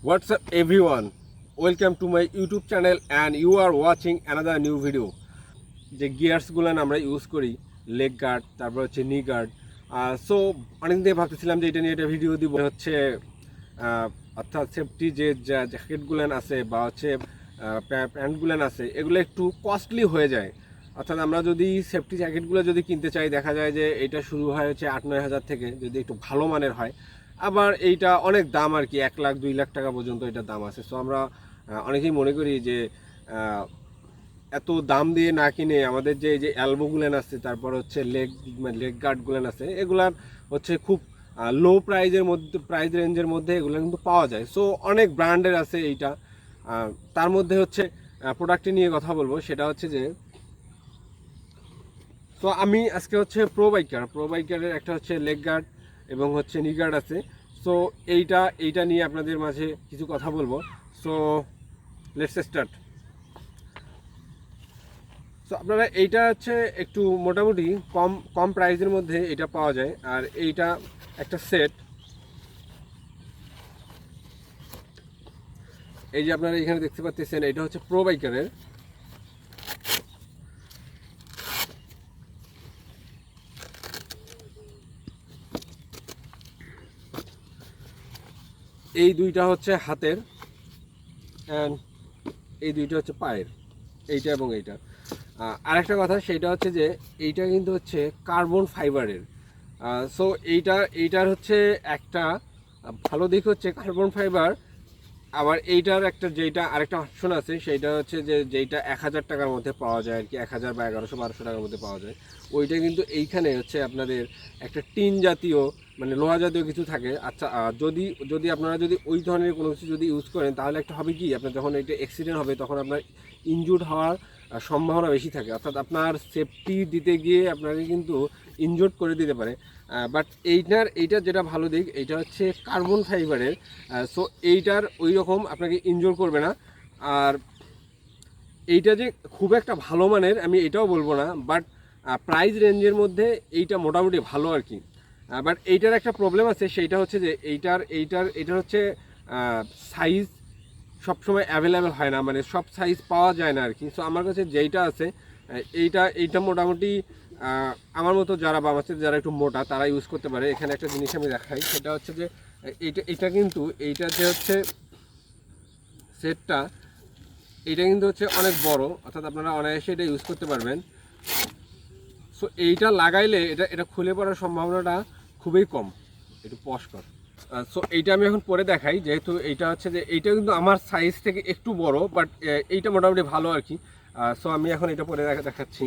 What's up everyone? Welcome to my YouTube channel and you are watching another new video. যে গিয়ার্সগুলো আমরা use করি leg guard তারপর হচ্ছে নি গার্ড। সো অনেক দিন ভাবতেছিলাম যে এটা নিয়ে একটা ভিডিও দিব হচ্ছে অর্থাৎ সেফটি যে জ্যাকেটগুলো আছে বা হচ্ছে প্যান্টগুলো আছে এগুলো একটু কস্টলি হয়ে যায়। অর্থাৎ আমরা যদি সেফটি জ্যাকেটগুলো যদি কিনতে চাই দেখা যায় যে এটা শুরু হয় হচ্ছে 8-9 হাজার থেকে, যদি একটু ভালো মানের হয়। আবার এইটা অনেক দাম আর কি, 1 লাখ 2 লাখ টাকা পর্যন্ত এটার দাম আছে। সো আমরা অনেকেই মনে করি যে এত দাম দিয়ে না কিনে আমাদের যে অ্যালবোগুলেন আছে তারপর হচ্ছে লেগ গার্ডগুলেন আছে এগুলার হচ্ছে খুব লো প্রাইস রেঞ্জের মধ্যে এগুলো কিন্তু পাওয়া যায়। সো অনেক ব্র্যান্ডের আছে এইটা। তার মধ্যে হচ্ছে প্রোডাক্টটি নিয়ে কথা বলবো, সেটা হচ্ছে যে তো আমি আজকে হচ্ছে প্রো বাইকারের একটা হচ্ছে লেগ গার্ড এবং হচ্ছে নি গার্ড আছে। সো এইটা নিয়ে আপনাদের মাঝে কিছু কথা বলবো। So let's start. সো আপনারা এইটা হচ্ছে একটু মোটামুটি কম প্রাইসের মধ্যে এটা পাওয়া যায়। আর এইটা একটা সেট, এই যে আপনারা এখানে দেখতে পাচ্ছেন এটা হচ্ছে প্রো বাইকারের। এই দুইটা হচ্ছে হাতের অ্যান্ড এই দুইটা হচ্ছে পায়ের, এইটা এবং এইটা। আরেকটা কথা সেটা হচ্ছে যে এইটা কিন্তু হচ্ছে কার্বন ফাইবারের। সো এইটার হচ্ছে একটা ভালো দিক হচ্ছে কার্বন ফাইবার। আবার এইটার একটা আরেকটা অপশন আছে সেইটা হচ্ছে যে যেইটা 1000 টাকার মধ্যে পাওয়া যায় আর কি, 1000 বা 1100-1200 টাকার মধ্যে পাওয়া যায়। ওইটা কিন্তু এইখানে হচ্ছে আপনাদের একটা টিন জাতীয় মানে লোহা জাতীয় কিছু থাকে। আচ্ছা, যদি আপনারা যদি ওই ধরনের কোনো কিছু যদি ইউজ করেন তাহলে একটা হবে কি, আপনার যখন এটা অ্যাক্সিডেন্ট হবে তখন আপনার ইনজুর্ড হওয়ার সম্ভাবনা বেশি থাকে। অর্থাৎ আপনার সেফটি দিতে গিয়ে আপনাকে কিন্তু ইনজুর্ড করে দিতে পারে। বাট এইটার যেটা ভালো দিক এইটা হচ্ছে কার্বন ফাইবারের। সো এইটার ওই রকম আপনাকে ইনজোর করবে না। আর এইটা যে খুব একটা ভালো মানের আমি এটাও বলবো না, বাট প্রাইস রেঞ্জের মধ্যে এইটা মোটামুটি ভালো আর কি। বাট এইটার একটা প্রবলেম আছে, সেইটা হচ্ছে যে এইটার হচ্ছে সাইজ সবসময় অ্যাভেলেবেল হয় না, মানে সব সাইজ পাওয়া যায় না আর কি। সো আমার কাছে যেইটা আছে এইটা মোটামুটি আমার মতো যারা বা আমার সাথে যারা একটু মোটা তারা ইউজ করতে পারে। এখানে একটা জিনিস আমি দেখাই, সেটা হচ্ছে যে এটা কিন্তু এইটা যে হচ্ছে সেটটা, এটা কিন্তু হচ্ছে অনেক বড়, অর্থাৎ আপনারা অনায়াসে এটা ইউজ করতে পারবেন। সো এইটা লাগাইলে এটা খুলে পড়ার সম্ভাবনাটা খুবই কম, একটু পস্কর। সো এইটা আমি এখন পরে দেখাই, যেহেতু এইটা হচ্ছে যে এইটা কিন্তু আমার সাইজ থেকে একটু বড়, বাট এইটা মোটামুটি ভালো আর কি। সো আমি এখন এটা পরে দেখাচ্ছি।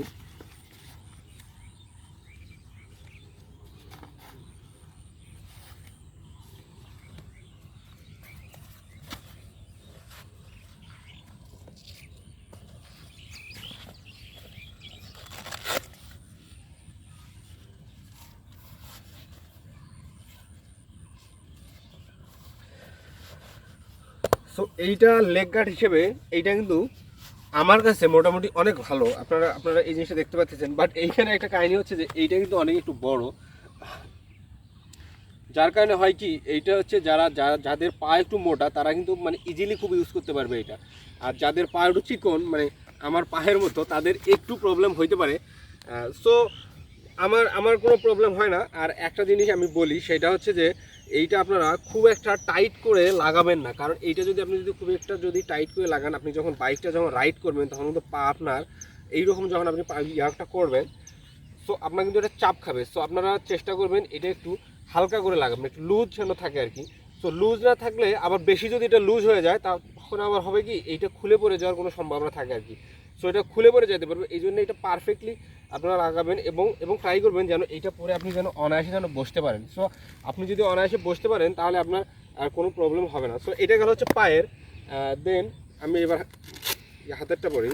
সো এইটা লেগ গার্ড হিসেবে এইটা কিন্তু আমার কাছে মোটামুটি অনেক ভালো। আপনারা এই জিনিসটা দেখতে পাচ্ছেন। বাট এইখানে একটা কাহিনী হচ্ছে যে এইটা কিন্তু অনেক একটু বড়, যার কারণে হয় কি এইটা হচ্ছে যাদের পা একটু মোটা তারা কিন্তু মানে ইজিলি খুব ইউজ করতে পারবে এটা। আর যাদের পা একটু চিকন মানে আমার পায়ের মতো তাদের একটু প্রবলেম হইতে পারে। সো আমার কোনো প্রবলেম হয় না। আর একটা জিনিস আমি বলি, সেটা হচ্ছে যে এইটা আপনারা খুব একটা টাইট করে লাগাবেন না, কারণ এইটা আপনি খুব একটা টাইট করে লাগান, আপনি যখন বাইকটা যখন রাইড করবেন তখন কিন্তু পা আপনার এইরকম যখন আপনি ইয়ারটা করবেন সো আপনার কিন্তু এটা চাপ খাবে। সো আপনারা চেষ্টা করবেন এটা একটু হালকা করে লাগাবেন, একটু লুজ যেন থাকে আর কি। সো লুজ না থাকলে আবার বেশি যদি এটা লুজ হয়ে যায় তখন আবার হবে কি এইটা খুলে পড়ে যাওয়ার কোনো সম্ভাবনা থাকে আর কি। সো এটা খুলে পড়ে যেতে পারবে, এই জন্য এটা পারফেক্টলি আপনারা লাগাবেন এবং ট্রাই করবেন যেন এইটা পরে আপনি যেন অনায়াসে যেন বসতে পারেন। সো আপনি যদি অনায়াসে বসতে পারেন তাহলে আপনার আর কোনো প্রবলেম হবে না। সো এটা গেল হচ্ছে পায়ের। দেন আমি এবার হাতেরটা পরি।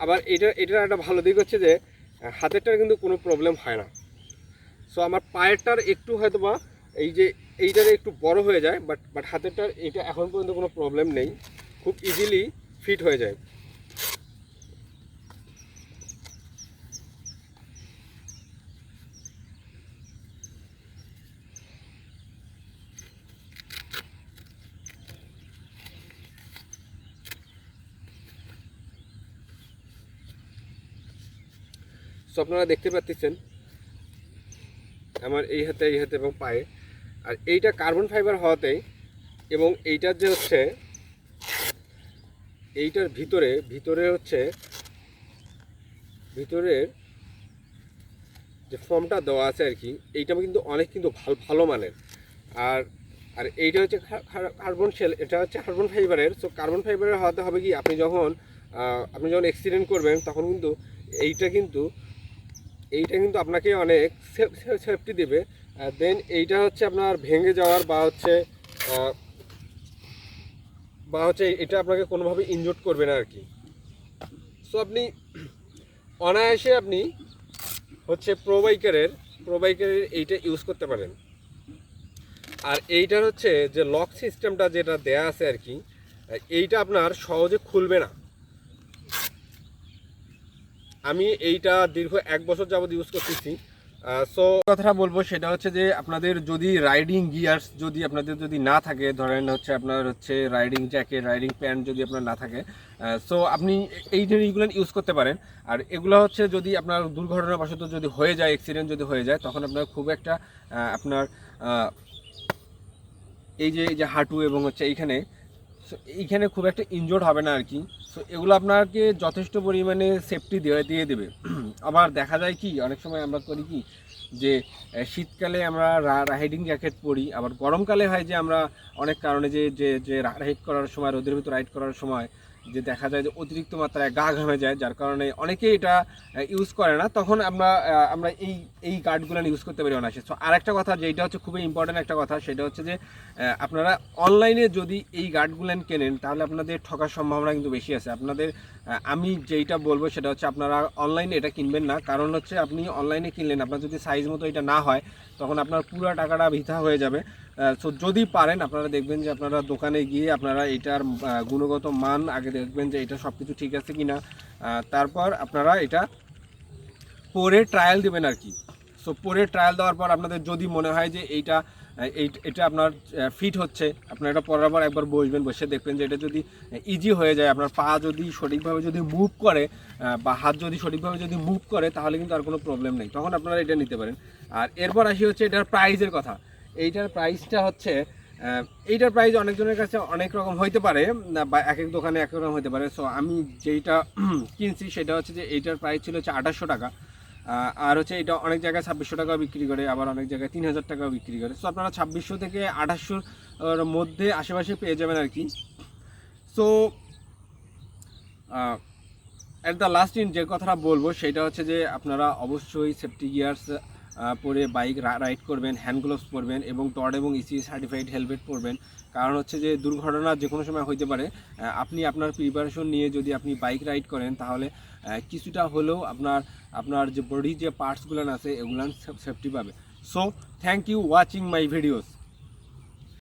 আবার এটার একটা ভালো দিক হচ্ছে যে হাতেরটার কিন্তু কোনো প্রবলেম হয় না। সো আমার পায়েরটার একটু হয়তো বা এই যে এইটার একটু বড় হয়ে যায়, বাট হাতেরটার এটা এখন পর্যন্ত কোনো প্রবলেম নেই, খুব ইজিলি ফিট হয়ে যায়। সো আপনারা দেখতে পাচ্ছেন আমার এই হাতে এবং পায়ে, আর এইটা কার্বন ফাইবার হওয়াতে এবং এইটার যে হচ্ছে এইটার ভিতরে হচ্ছে ভিতরের যে ফর্মটা দেওয়া আছে আর কি, এইটা কিন্তু অনেক কিন্তু ভালো মানের। আর আর এইটা হচ্ছে কার্বন শেল, এটা হচ্ছে কার্বন ফাইবারের। সো কার্বন ফাইবারের হওয়াতে হবে কি, আপনি যখন অ্যাক্সিডেন্ট করবেন তখন কিন্তু এইটা কিন্তু আপনাকে অনেক সেফটি দেবে। দেন এইটা হচ্ছে আপনার ভেঙে যাওয়ার বা হচ্ছে এটা আপনাকে কোনোভাবে ইনজুর করবে না আর কি। সো আপনি অনায়াসে আপনি হচ্ছে প্রো বাইকারের এইটা ইউজ করতে পারেন। আর এইটার হচ্ছে যে লক সিস্টেমটা যেটা দেয়া আছে আর কি, এইটা আপনার সহজে খুলবে না। আমি এইটা দীর্ঘ 1 বছর যাবত ইউজ করতেছি। সো কথাটা বলবো সেটা হচ্ছে যে আপনাদের যদি রাইডিং গিয়ার্স যদি আপনাদের যদি না থাকে, ধরেন হচ্ছে আপনার হচ্ছে রাইডিং জ্যাকেট, রাইডিং প্যান্ট যদি আপনার না থাকে, সো আপনি এইগুলো ইউজ করতে পারেন। আর এগুলো হচ্ছে যদি আপনার দুর্ঘটনাবশত যদি হয়ে যায়, অ্যাক্সিডেন্ট যদি হয়ে যায়, তখন আপনার খুব একটা আপনার এই যে হাঁটু এবং হচ্ছে এইখানে খুব একটা ইনজোর্ড হবে না আর কি। সো এগুলো আপনাকে যথেষ্ট পরিমাণে সেফটি দিয়ে দেবে। আবার দেখা যায় কি, অনেক সময় আমরা করি কি যে শীতকালে আমরা রাইডিং জ্যাকেট পরি, আবার গরমকালে হয় যে আমরা অনেক কারণে যে রাইড করার সময়, রোদের ভিতর রাইড করার সময় যে দেখা যায় যে অতিরিক্ত মাত্রায় গা ঘামে যায়, যার কারণে অনেকেই এটা ইউজ করে না, তখন আমরা এই গার্ডগুলো ইউজ করতে পারি অনায়াসে। সো আর একটা কথা যেটা হচ্ছে খুবই ইম্পর্টেন্ট একটা কথা, সেটা হচ্ছে যে আপনারা অনলাইনে যদি এই গার্ডগুলো কেনেন তাহলে আপনাদের ঠকার সম্ভাবনা কিন্তু বেশি আছে। আমি যেইটা বলবো সেটা হচ্ছে আপনারা অনলাইনে এটা কিনবেন না। কারণ হচ্ছে আপনি অনলাইনে কিনলেন, আপনার যদি সাইজ মতো এটা না হয়, তখন আপনার পুরো টাকাটা বৃথা হয়ে যাবে। সো যদি পারেন আপনারা দেখবেন যে আপনারা দোকানে গিয়ে আপনারা এটার গুণগত মান আগে দেখবেন যে এটা সব কিছু ঠিক আছে কিনা, তারপর আপনারা এটা পরে ট্রায়াল দেবেন আর কি। সো পরে ট্রায়াল দেওয়ার পর আপনাদের যদি মনে হয় যে এটা আপনার ফিট হচ্ছে, আপনারা এটা পরার পর একবার বসে দেখবেন যে এটা যদি ইজি হয়ে যায়, আপনার পা যদি সঠিকভাবে যদি মুভ করে বা হাত যদি সঠিকভাবে যদি মুভ করে, তাহলে কিন্তু আর কোনো প্রবলেম নেই, তখন আপনারা এটা নিতে পারেন। আর এরপর আসি হচ্ছে এটার প্রাইসের কথা। এইটার প্রাইসটা হচ্ছে এইটার প্রাইস অনেকজনের কাছে অনেক রকম হইতে পারে, বা এক এক দোকানে এক রকম হতে পারে। সো আমি যেইটা কিনছি সেটা হচ্ছে যে এইটার প্রাইস ছিল হচ্ছে 2800 টাকা। আর হচ্ছে এটা অনেক জায়গায় 2600 টাকাও বিক্রি করে, আবার অনেক জায়গায় 3000 টাকাও বিক্রি করে। সো আপনারা 2600 থেকে 2800-র মধ্যে আশেপাশে পেয়ে যাবেন আর কি। সো অ্যাট দ্য লাস্ট যে কথাটা বলবো সেটা হচ্ছে যে আপনারা অবশ্যই সেফটি গিয়ার্স পরে বাইক রাইড করবেন, হ্যান্ড গ্লোভস পরবেন এবং টড এবং ইসি সার্টিফাইড হেলমেট পরবেন। কারণ হচ্ছে যে দুর্ঘটনা যে কোনো সময় হইতে পারে। আপনি আপনার প্রিপারেশন নিয়ে যদি আপনি বাইক রাইড করেন, তাহলে কিছুটা হলেও আপনার যে বডি যে পার্টসগুলো আছে এগুলো সেফটি পাবে। So thank you watching my videos.